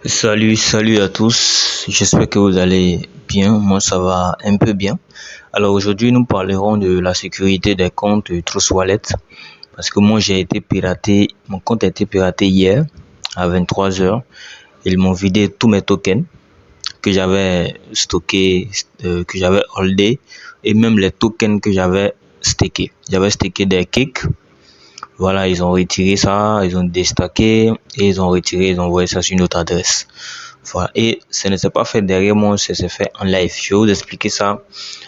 Salut à tous. J'espère que vous allez bien. Moi, ça va un peu bien. Alors aujourd'hui, nous parlerons de la sécurité des comptes Trust Wallet parce que moi, j'ai été piraté. Mon compte a été piraté hier à 23 h. Ils m'ont vidé tous mes tokens que j'avais stockés, que j'avais holdés et même les tokens que j'avais stakés. J'avais staké des kicks. Voilà, ils ont retiré ça, ils ont déstacké et ils ont retiré, ils ont envoyé ça sur une autre adresse. Voilà. Et ce ne s'est pas fait derrière moi, ça s'est fait en live. Je vais vous expliquer ça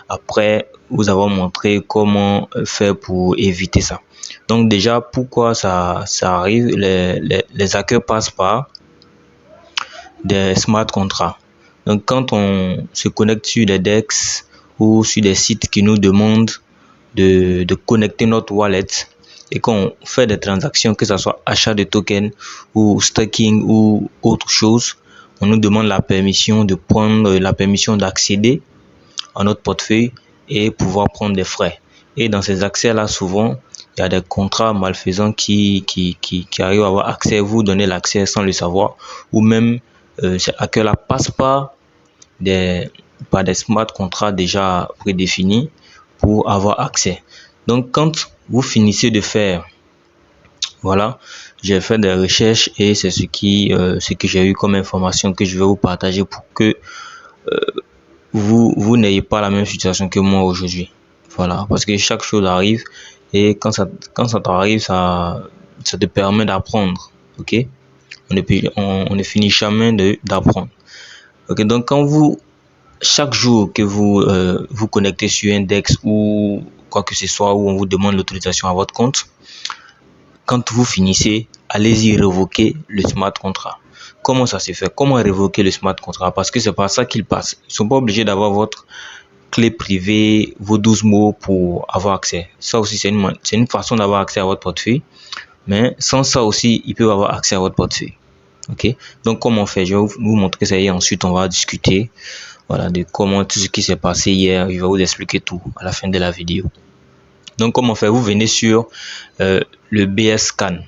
après vous avoir montré comment faire pour éviter ça. Donc déjà, pourquoi ça arrive? Les hackers passent par des smart contracts. Donc quand on se connecte sur des DEX ou sur des sites qui nous demandent de connecter notre wallet, et qu'on fait des transactions, que ce soit achat de tokens ou staking ou autre chose, on nous demande la permission de prendre la permission d'accéder à notre portefeuille et pouvoir prendre des frais. Et dans ces accès-là, souvent, il y a des contrats malfaisants qui arrivent à avoir accès, vous donner l'accès sans le savoir, ou même ces hackers-là passent par des smart contrats déjà prédéfinis pour avoir accès. Donc, quand vous finissez de faire, voilà, j'ai fait des recherches et c'est ce que j'ai eu comme information que je vais vous partager pour que vous n'ayez pas la même situation que moi aujourd'hui. Voilà, parce que chaque chose arrive et quand ça t'arrive, ça te permet d'apprendre. Ok, on ne finit jamais d'apprendre. Ok, donc chaque jour que vous connectez sur un DEX ou quoi que ce soit où on vous demande l'autorisation à votre compte, quand vous finissez, allez-y révoquer le smart contract. Comment ça se fait? Comment révoquer le smart contract? Parce que c'est par ça qu'ils passent. Ils sont pas obligés d'avoir votre clé privée, vos 12 mots pour avoir accès. Ça aussi, c'est une façon d'avoir accès à votre portefeuille. Mais sans ça aussi, ils peuvent avoir accès à votre portefeuille. Ok? Donc, comment on fait? Je vais vous montrer ça et ensuite, on va discuter. Voilà, de comment tout ce qui s'est passé hier. Je vais vous expliquer tout à la fin de la vidéo. Donc, comment faire? Vous venez sur le BS Scan,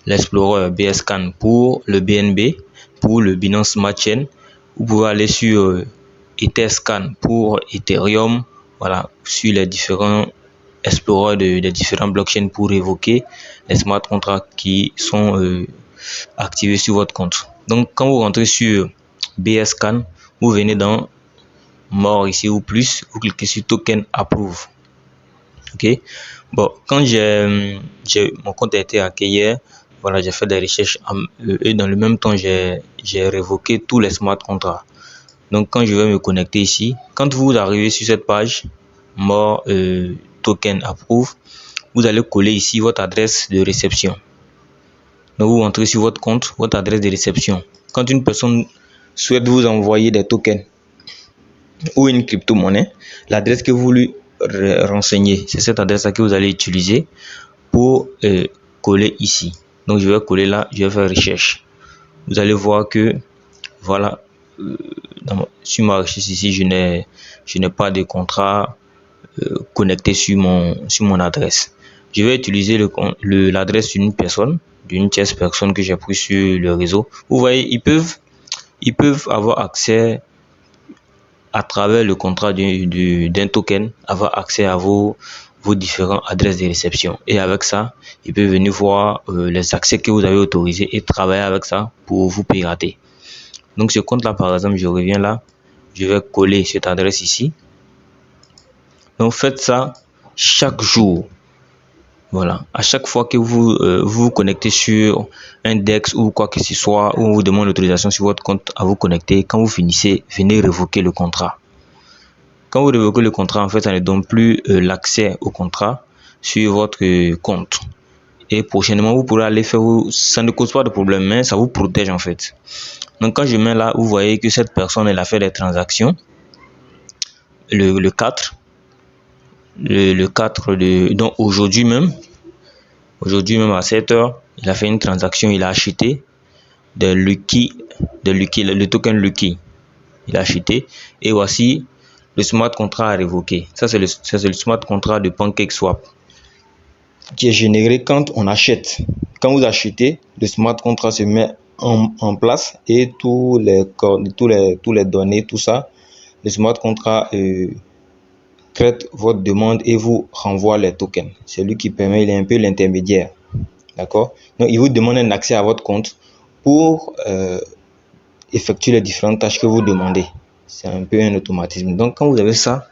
l'Explorer BS Scan pour le BNB, pour le Binance Smart Chain. Vous pouvez aller sur Etherscan pour Ethereum. Voilà, sur les différents Explorers des différents blockchains pour évoquer les smart contracts qui sont activés sur votre compte. Donc, quand vous rentrez sur BS Scan, vous venez dans More ici ou plus, vous cliquez sur Token Approve. Ok, bon, quand mon compte a été hacké hier, voilà, j'ai fait des recherches et dans le même temps j'ai révoqué tous les smart contracts. Donc quand je vais me connecter ici, quand vous arrivez sur cette page More Token Approve, vous allez coller ici votre adresse de réception. Donc vous rentrez sur votre compte, votre adresse de réception. Quand une personne souhaite vous envoyer des tokens ou une crypto-monnaie, l'adresse que vous lui renseignez, c'est cette adresse que vous allez utiliser pour coller ici. Donc je vais coller là, je vais faire recherche. Vous allez voir que voilà, sur ma recherche ici, je n'ai pas de contrat connecté sur mon adresse. Je vais utiliser l'adresse d'une tierce personne que j'ai pris sur le réseau. Vous voyez, ils peuvent avoir accès à travers le contrat d'un token, avoir accès à vos différentes adresses de réception. Et avec ça, ils peuvent venir voir les accès que vous avez autorisés et travailler avec ça pour vous pirater. Donc ce compte-là, par exemple, je reviens là, je vais coller cette adresse ici. Donc faites ça chaque jour. Voilà, à chaque fois que vous vous connectez sur un DEX ou quoi que ce soit, où on vous demande l'autorisation sur votre compte à vous connecter, quand vous finissez, venez révoquer le contrat. Quand vous révoquez le contrat, en fait, ça ne donne plus l'accès au contrat sur votre compte. Et prochainement, vous pourrez aller faire, ça ne cause pas de problème, mais ça vous protège en fait. Donc quand je mets là, vous voyez que cette personne, elle a fait des transactions le 4. Le 4 donc aujourd'hui même à 7 h, il a fait une transaction, il a acheté le token Lucky. Il a acheté et voici le smart contract à révoquer. Ça c'est le smart contract de PancakeSwap qui est généré quand on achète. Quand vous achetez, le smart contract se met en place et tous les données, tout ça, le smart contract traite votre demande et vous renvoie les tokens. C'est lui qui permet, il est un peu l'intermédiaire. D'accord? Donc, il vous demande un accès à votre compte pour effectuer les différentes tâches que vous demandez. C'est un peu un automatisme. Donc, quand vous avez ça,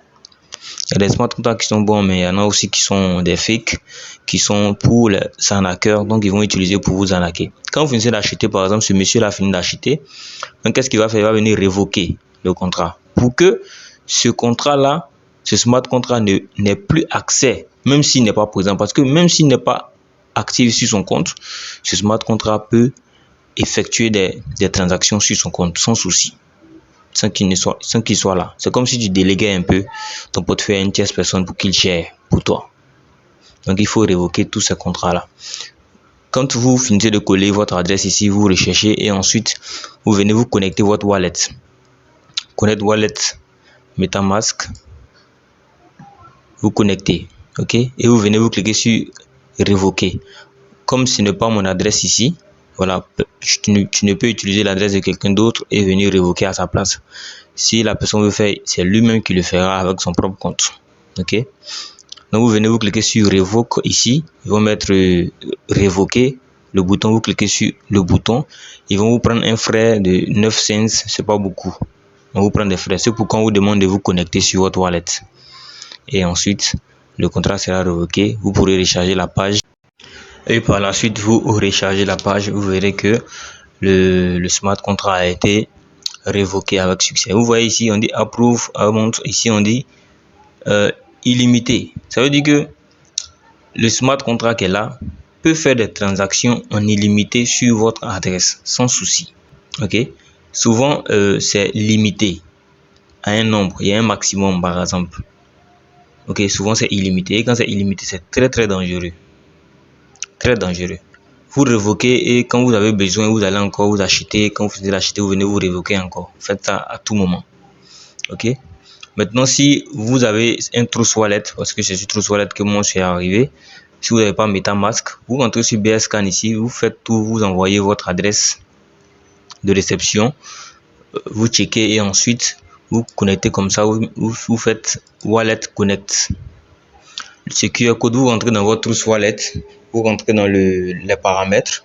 il y a des smart contracts qui sont bons, mais il y en a aussi qui sont des fakes, qui sont pour les arnaqueurs, donc ils vont utiliser pour vous arnaquer. Quand vous finissez d'acheter, par exemple, ce monsieur-là a fini d'acheter, donc qu'est-ce qu'il va faire? Il va venir révoquer le contrat. Pour que ce contrat-là, ce smart contract n'ait plus accès, même s'il n'est pas présent, parce que même s'il n'est pas actif sur son compte, ce smart contract peut effectuer des transactions sur son compte sans souci, sans qu'il soit là. C'est comme si tu déléguais un peu ton portefeuille à une tierce personne pour qu'il gère pour toi. Donc il faut révoquer tous ces contrats-là. Quand vous finissez de coller votre adresse ici, vous recherchez et ensuite vous venez vous connecter votre wallet. Connect wallet, MetaMask, vous connectez, ok, et vous venez vous cliquer sur révoquer. Comme ce n'est pas mon adresse ici, voilà, tu ne peux utiliser l'adresse de quelqu'un d'autre et venir révoquer à sa place. Si la personne veut faire, c'est lui-même qui le fera avec son propre compte, ok. Donc vous venez vous cliquer sur révoque ici, ils vont mettre révoquer le bouton, vous cliquez sur le bouton, ils vont vous prendre un frais de 9 cents, c'est pas beaucoup. On vous prend des frais, c'est pourquoi on vous demande de vous connecter sur votre wallet. Et ensuite, le contrat sera révoqué, vous pourrez recharger la page. Et par la suite, vous rechargez la page, vous verrez que le smart contract a été révoqué avec succès. Vous voyez ici, on dit approve, ici on dit illimité. Ça veut dire que le smart contract qui est là peut faire des transactions en illimité sur votre adresse sans souci. Ok, souvent c'est limité à un nombre, il y a un maximum par exemple. Ok, souvent c'est illimité. Et quand c'est illimité, c'est très dangereux. Très dangereux. Vous révoquez et quand vous avez besoin, vous allez encore vous acheter. Quand vous finissez d'acheter, vous venez vous révoquer encore. Faites ça à tout moment. Ok. Maintenant, si vous avez un Trust Wallet, parce que c'est sur Trust Wallet que moi je suis arrivé, si vous n'avez pas MetaMask, vous rentrez sur BScan ici, vous faites tout, vous envoyez votre adresse de réception, vous checkez et ensuite vous connectez comme ça, vous faites Wallet Connect. Ce QR code, vous rentrez dans votre Trust Wallet, vous rentrez dans les paramètres,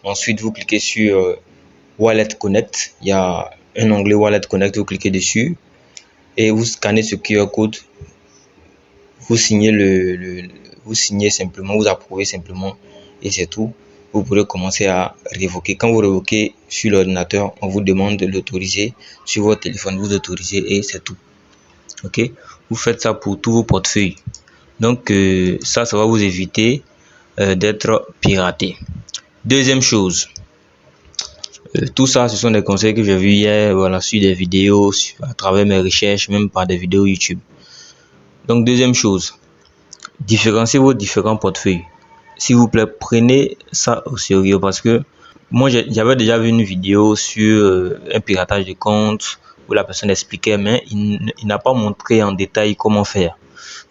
ensuite vous cliquez sur Wallet Connect, il y a un onglet Wallet Connect, vous cliquez dessus et vous scannez ce QR code, vous signez vous signez simplement, vous approuvez simplement et c'est tout. Vous pourrez commencer à révoquer. Quand vous révoquez sur l'ordinateur, on vous demande de l'autoriser sur votre téléphone, vous autorisez et c'est tout. Ok, vous faites ça pour tous vos portefeuilles. Donc ça va vous éviter d'être piraté. Deuxième chose, tout ça ce sont des conseils que j'ai vus hier, voilà, sur des vidéos, à travers mes recherches, même par des vidéos YouTube. Donc deuxième chose, différenciez vos différents portefeuilles. S'il vous plaît, prenez ça au sérieux parce que moi j'avais déjà vu une vidéo sur un piratage de compte où la personne expliquait, mais il n'a pas montré en détail comment faire.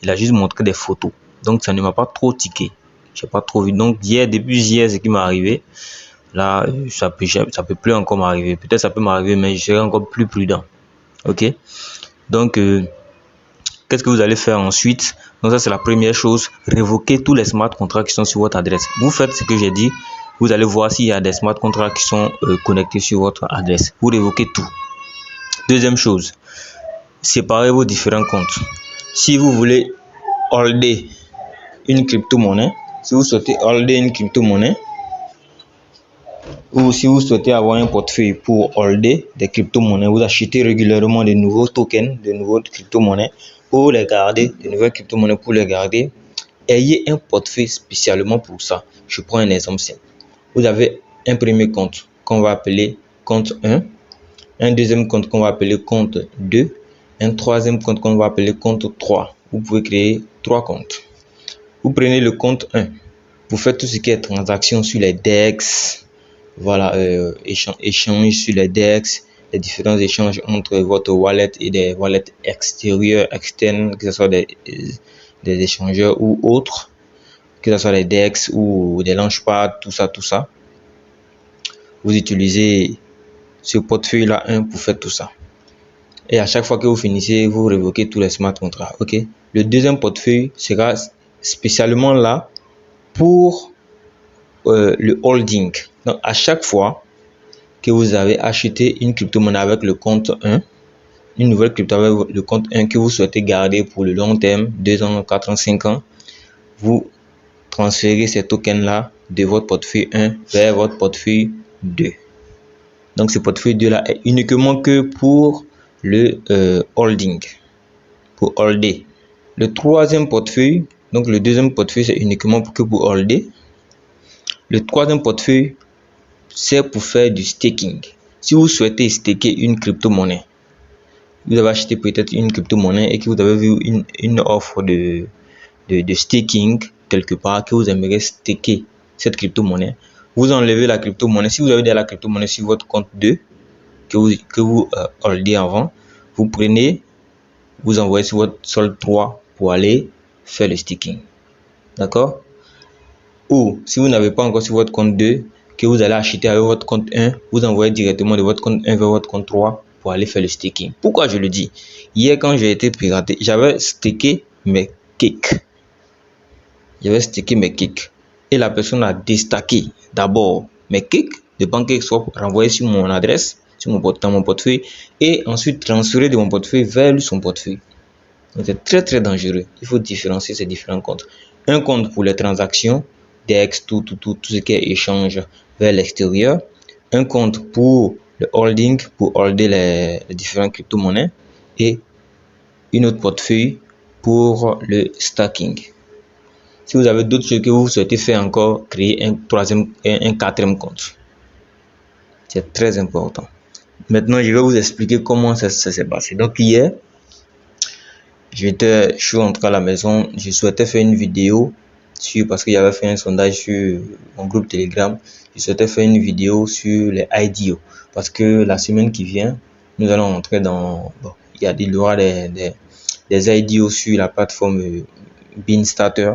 Il a juste montré des photos. Donc ça ne m'a pas trop tiqué. J'ai pas trop vu. Donc depuis hier, ce qui m'est arrivé, là, ça peut plus encore m'arriver. Peut-être ça peut m'arriver, mais je serai encore plus prudent. Ok. Donc qu'est-ce que vous allez faire ensuite? Donc ça c'est la première chose, révoquer tous les smart contracts qui sont sur votre adresse. Vous faites ce que j'ai dit, vous allez voir s'il y a des smart contracts qui sont connectés sur votre adresse. Vous révoquez tout. Deuxième chose, séparez vos différents comptes. Si vous voulez holder une crypto-monnaie, si vous souhaitez holder une crypto-monnaie, ou si vous souhaitez avoir un portefeuille pour holder des crypto-monnaies, vous achetez régulièrement de nouveaux tokens, de nouveaux crypto-monnaies pour les garder, de nouvelles crypto-monnaies pour les garder. Ayez un portefeuille spécialement pour ça. Je prends un exemple simple. Vous avez un premier compte qu'on va appeler compte 1, un deuxième compte qu'on va appeler compte 2, un troisième compte qu'on va appeler compte 3. Vous pouvez créer 3 comptes. Vous prenez le compte 1, vous faites tout ce qui est transactions sur les DEX, voilà, échange sur les DEX, les différents échanges entre votre wallet et des wallets extérieurs, externes, que ce soit des échangeurs ou autres, que ce soit les DEX ou des launchpads, tout ça. vous utilisez ce portefeuille-là 1 pour faire tout ça. Et à chaque fois que vous finissez, vous révoquez tous les smart contracts. Ok. Le deuxième portefeuille sera spécialement là pour le holding. Donc, à chaque fois que vous avez acheté une crypto-monnaie avec le compte 1, une nouvelle crypto avec le compte 1 que vous souhaitez garder pour le long terme, 2 ans, 4 ans, 5 ans, vous transférez ces tokens-là de votre portefeuille 1 vers votre portefeuille 2. Donc, ce portefeuille 2-là est uniquement que pour le holding, pour holder. Le troisième portefeuille, donc le deuxième portefeuille, c'est uniquement que pour holder. Le troisième portefeuille, c'est pour faire du staking. Si vous souhaitez staker une crypto-monnaie, vous avez acheté peut-être une crypto-monnaie et que vous avez vu une offre de staking quelque part, que vous aimeriez staker cette crypto-monnaie, vous enlevez la crypto-monnaie. Si vous avez déjà la crypto-monnaie sur votre compte 2 que vous holdez avant, vous prenez, vous envoyez sur votre sol 3 pour aller faire le staking. D'accord? Ou si vous n'avez pas encore sur votre compte 2, que vous allez acheter avec votre compte 1, vous envoyez directement de votre compte 1 vers votre compte 3 pour aller faire le staking. Pourquoi je le dis? Hier, quand j'ai été piraté, j'avais stacké mes kicks. Et la personne a déstacké d'abord mes kicks de PancakeSwap, renvoyé sur mon adresse, dans mon portefeuille, et ensuite transféré de mon portefeuille vers son portefeuille. Donc c'est très très dangereux. Il faut différencier ces différents comptes. Un compte pour les transactions, DEX, tout ce qui est échange vers l'extérieur. Un compte pour le holding, pour holder les différentes crypto-monnaies. Et une autre portefeuille pour le stacking. Si vous avez d'autres choses que vous souhaitez faire encore, créer un quatrième compte. C'est très important. Maintenant, je vais vous expliquer comment ça s'est passé. Donc hier, je suis rentré à la maison, je souhaitais faire une vidéo parce qu'il y avait fait un sondage sur mon groupe Telegram. Je souhaitais faire une vidéo sur les IDO parce que la semaine qui vient, nous allons entrer dans, il y aura des IDO sur la plateforme Beanstarter.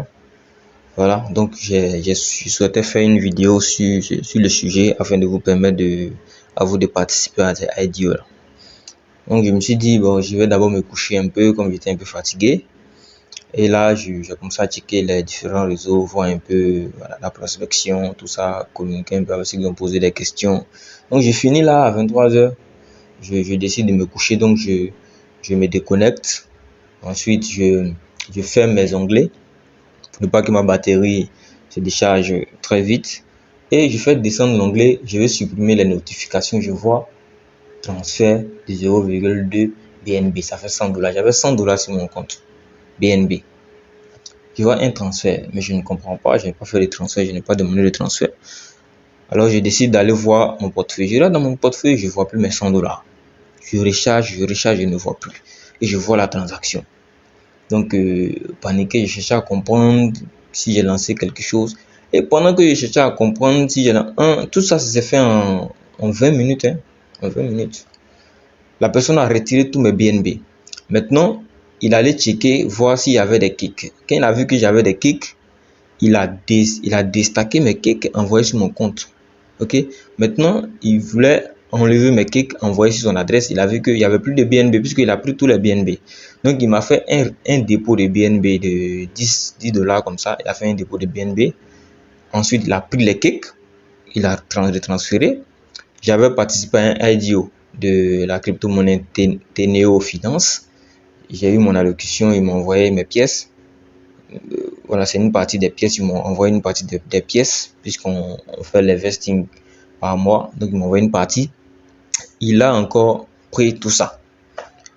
Voilà, donc je souhaitais faire une vidéo sur le sujet afin de vous permettre à vous de participer à ces IDO là. Donc je me suis dit, je vais d'abord me coucher un peu comme j'étais un peu fatigué. Et là, j'ai commencé à checker les différents réseaux, voir un peu la prospection, tout ça, communiquer un peu avec ceux qui ont posé des questions. Donc j'ai fini là à 23h. Je décide de me coucher, donc je me déconnecte. Ensuite, je ferme mes onglets pour ne pas que ma batterie se décharge très vite. Et je fais descendre l'onglet, je vais supprimer les notifications. Je vois transfert de 0,2 BNB, ça fait $100. J'avais $100 sur mon compte BNB. Je vois un transfert, mais je ne comprends pas, je n'ai pas fait le transfert, je n'ai pas demandé le transfert. Alors je décide d'aller voir mon portefeuille. Je regarde dans mon portefeuille, je ne vois plus mes $100. Je recharge, je ne vois plus. Et je vois la transaction. Donc paniqué, je cherchais à comprendre si j'ai lancé quelque chose. Et pendant que je cherchais à comprendre si j'ai lancé tout ça s'est fait en 20 minutes. En 20 minutes. La personne a retiré tous mes BNB. Maintenant, il allait checker, voir s'il y avait des kicks. Quand il a vu que j'avais des kicks, il a déstacké mes kicks envoyés sur mon compte. Ok. Maintenant, il voulait enlever mes kicks envoyés sur son adresse. Il a vu qu'il n'y avait plus de BNB puisqu'il a pris tous les BNB. Donc, il m'a fait un dépôt de BNB de $10 comme ça. Il a fait un dépôt de BNB. Ensuite, il a pris les kicks. Il a transféré. J'avais participé à un IDO de la crypto-monnaie Teneo Finance. J'ai eu mon allocution, ils m'ont envoyé mes pièces. Voilà, c'est une partie des pièces. Ils m'ont envoyé une partie des pièces puisqu'on fait les vesting par mois. Donc, ils m'ont envoyé une partie. Il a encore pris tout ça.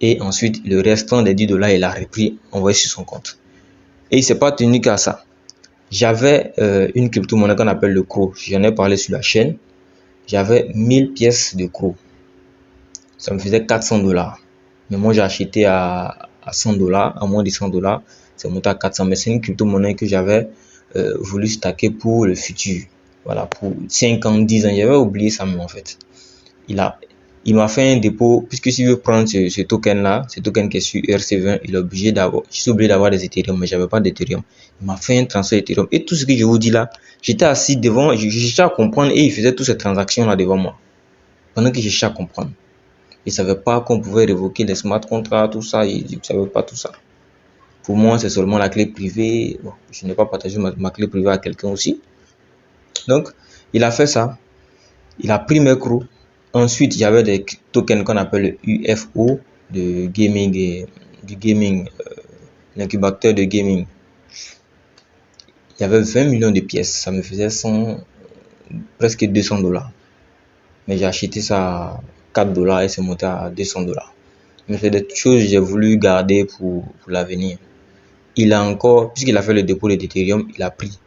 Et ensuite, le restant des $10, il a repris, envoyé sur son compte. Et il ne s'est pas tenu qu'à ça. J'avais une crypto-monnaie qu'on appelle le CRO. J'en ai parlé sur la chaîne. J'avais 1000 pièces de CRO. Ça me faisait $400. Mais moi, j'ai acheté à $100, à moins de $100. C'est monté à 400. Mais c'est une crypto-monnaie que j'avais voulu stacker pour le futur. Voilà, pour 5 ans, 10 ans. J'avais oublié ça même en fait. Il il m'a fait un dépôt, puisque s'il veut prendre ce token-là, ce token qui est sur ERC20, je suis obligé d'avoir des Ethereum, mais j'avais pas d'Ethereum. Il m'a fait un transfert Ethereum. Et tout ce que je vous dis là, j'étais assis devant, je cherchais à comprendre et il faisait toutes ces transactions-là devant moi. Pendant que je cherchais à comprendre. Il ne savait pas qu'on pouvait révoquer les smart contracts, tout ça, il ne savait pas tout ça. Pour moi, c'est seulement la clé privée. Bon, je n'ai pas partagé ma clé privée à quelqu'un aussi. Donc, il a fait ça. Il a pris mes crocs. Ensuite, il y avait des tokens qu'on appelle le UFO de gaming et du gaming, l'incubateur de gaming. Il y avait 20 millions de pièces. Ça me faisait presque $200. Mais j'ai acheté ça à $4 et c'est monté à $200. Mais c'est des choses que j'ai voulu garder pour l'avenir. Il a encore, puisqu'il a fait le dépôt d'Ethereum, il a pris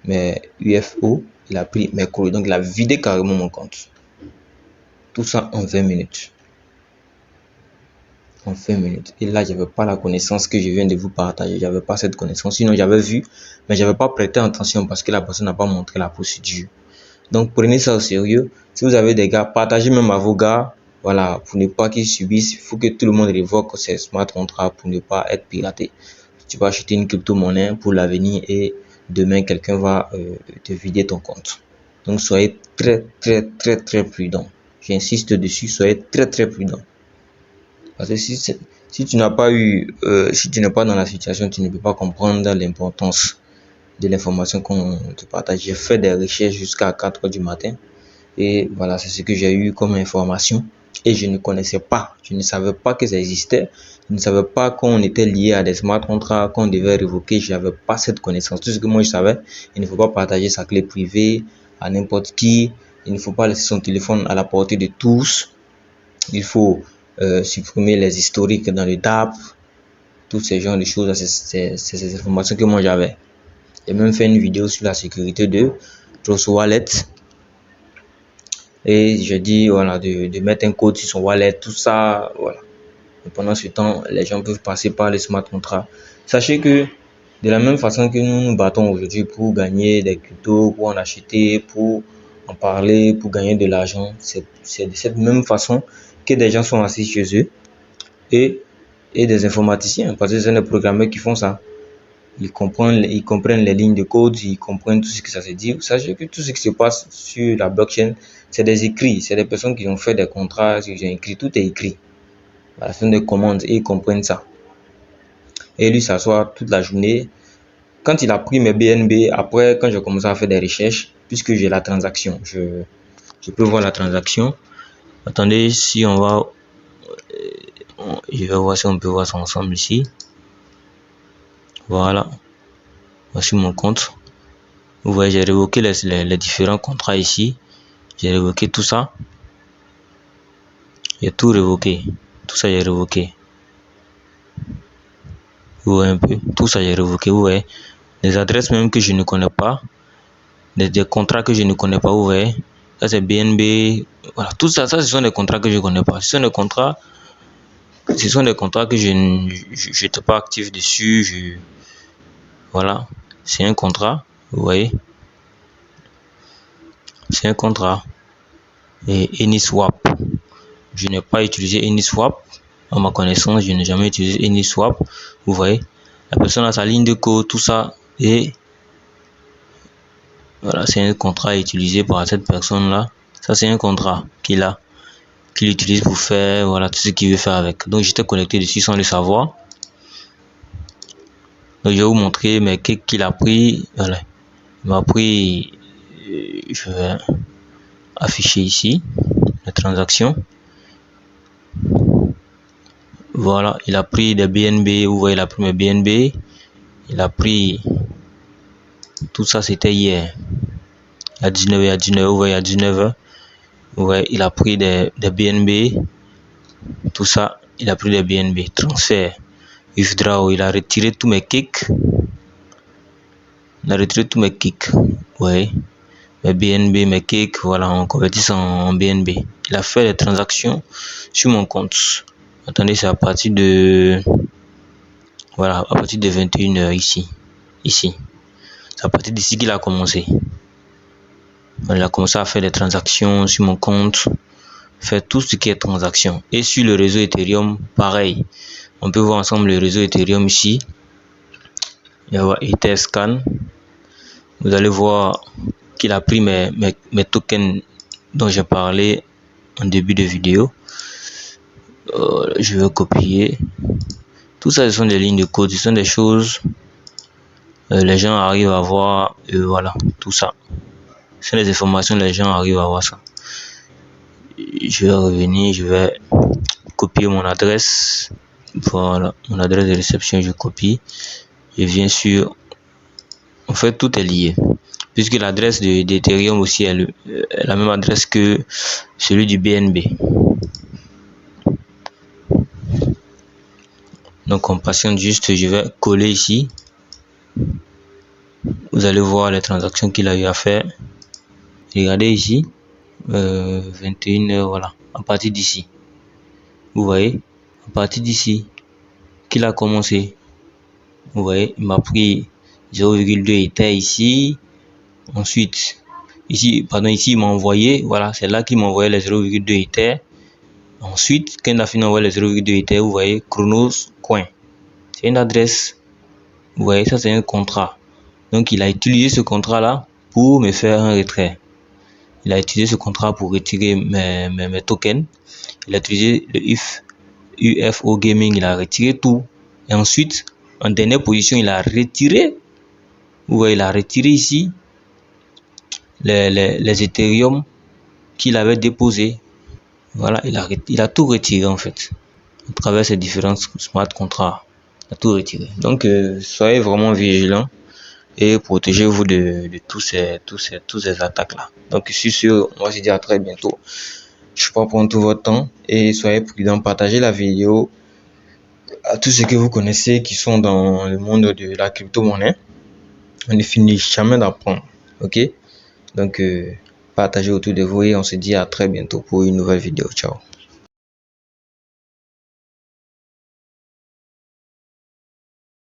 mes UFO, il a pris mes cours. Donc il a vidé carrément mon compte. Tout ça en 20 minutes. En 20 minutes. Et là, j'avais pas la connaissance que je viens de vous partager. J'avais pas cette connaissance. Sinon, j'avais vu, mais j'avais pas prêté attention parce que la personne n'a pas montré la procédure. Donc, prenez ça au sérieux. Si vous avez des gars, partagez même à vos gars. Voilà, pour ne pas qu'ils subissent. Il faut que tout le monde révoque ces smart contracts pour ne pas être piraté. Tu vas acheter une crypto-monnaie pour l'avenir et demain, quelqu'un va te vider ton compte. Donc, soyez très, très, très, très prudent. J'insiste dessus, soyez très, très prudent. Parce que si tu n'as pas si tu n'es pas dans la situation, tu ne peux pas comprendre l'importance de l'information qu'on te partage. J'ai fait des recherches jusqu'à 4 heures du matin. Et voilà, c'est ce que j'ai eu comme information. Et je ne connaissais pas, je ne savais pas que ça existait. Je ne savais pas qu'on était lié à des smart contracts, qu'on devait révoquer. Je n'avais pas cette connaissance. Tout ce que moi je savais, il ne faut pas partager sa clé privée à n'importe qui. Il ne faut pas laisser son téléphone à la portée de tous. Il faut supprimer les historiques dans le DApp. Tous ces genres de choses. C'est ces informations que moi j'avais. J'ai même fait une vidéo sur la sécurité de Trust Wallet. Et je dis voilà, de mettre un code sur son wallet, tout ça, voilà. Et pendant ce temps, les gens peuvent passer par les smart contracts. Sachez que de la même façon que nous nous battons aujourd'hui pour gagner des cryptos, pour en acheter, pour en parler, pour gagner de l'argent, c'est de cette même façon que des gens sont assis chez eux et des informaticiens, parce que c'est des programmeurs qui font ça. Ils comprennent les lignes de code, ils comprennent tout ce que ça se dit. Sachez que tout ce qui se passe sur la blockchain, c'est des écrits. C'est des personnes qui ont fait des contrats, qui ont écrit. Tout est écrit. À la fin des commandes, et ils comprennent ça. Et lui s'assoit toute la journée. Quand il a pris mes BNB, après, quand j'ai commencé à faire des recherches, puisque j'ai la transaction, je peux voir la transaction. Attendez, si on va... je vais voir si on peut voir ça ensemble ici. Voilà. Voici mon compte. Vous voyez, j'ai révoqué les différents contrats ici. J'ai révoqué tout ça. J'ai tout révoqué. Tout ça, j'ai révoqué. Vous voyez un peu. Tout ça, j'ai révoqué. Vous voyez. Les adresses même que je ne connais pas. Des contrats que je ne connais pas. Vous voyez. Ça, c'est BNB. Voilà. Tout ça, ce sont des contrats que je ne connais pas. Ce sont des contrats que je n'étais pas actif dessus. Voilà. C'est un contrat. Vous voyez. C'est un contrat. Et AnySwap. Je n'ai pas utilisé AnySwap. À ma connaissance, je n'ai jamais utilisé AnySwap. Vous voyez, la personne a sa ligne de code, tout ça. Et voilà, c'est un contrat utilisé par cette personne-là. Ça, c'est un contrat qu'il utilise pour faire voilà, tout ce qu'il veut faire avec. Donc, j'étais connecté dessus sans le savoir. Donc, je vais vous montrer mes cakes qu'il a pris. Voilà. Il m'a pris, je vais afficher ici les transactions. Voilà, il a pris des BNB. Vous voyez, il a pris mes BNB. Il a pris tout ça, c'était hier. À 19h, vous voyez, à 19h. Vous voyez, il a pris des BNB. Tout ça, il a pris des BNB. Transfert, withdraw, il a retiré tous mes kicks. Vous voyez, mes BNB, mes kicks, voilà, on convertit ça en BNB. Il a fait des transactions sur mon compte. Attendez, c'est à partir de... Voilà, à partir de 21h ici. C'est à partir d'ici qu'il a commencé. Il a commencé à faire des transactions sur mon compte. faire tout ce qui est transaction. Et sur le réseau Ethereum, pareil. On peut voir ensemble le réseau Ethereum ici. Il y a Etherscan. Vous allez voir qu'il a pris mes tokens dont j'ai parlé en début de vidéo. Je vais copier. Tout ça, ce sont des lignes de code, ce sont des choses les gens arrivent à voir. Voilà, tout ça. Ce sont des informations, les gens arrivent à voir ça. Je vais revenir, je vais copier mon adresse. Voilà, mon adresse de réception, je copie. Je viens sur... En fait, tout est lié. Puisque l'adresse d'Ethereum aussi est la même adresse que celui du BNB. Donc on patiente juste, je vais coller ici. Vous allez voir les transactions qu'il a eu à faire. Regardez ici, 21h, voilà, à partir d'ici. Vous voyez, à partir d'ici qu'il a commencé. Vous voyez, il m'a pris 0,2 Ether ici. Ensuite, ici, il m'a envoyé, voilà, c'est là qu'il m'a envoyé les 0,2 Ether. Ensuite, quand il a fini d'envoyer les 0,2 Ether, vous voyez, Chronos Coin. C'est une adresse. Vous voyez, ça c'est un contrat. Donc, il a utilisé ce contrat-là pour me faire un retrait. Il a utilisé ce contrat pour retirer mes tokens. Il a utilisé le UFO Gaming, il a retiré tout. Et ensuite, en dernière position, il a retiré. Vous voyez, il a retiré ici les Ethereum qu'il avait déposés. Voilà, il a tout retiré en fait. À travers ces différents smart contrats. Il a tout retiré. Donc, soyez vraiment vigilants et protégez-vous de tous ces attaques-là. Donc, sur ce, moi je dis à très bientôt. Je ne vais pas prendre tout votre temps et soyez prudents. Partagez la vidéo à tous ceux que vous connaissez qui sont dans le monde de la crypto-monnaie. On ne finit jamais d'apprendre. Ok? Donc, partagez autour de vous et on se dit à très bientôt pour une nouvelle vidéo. Ciao.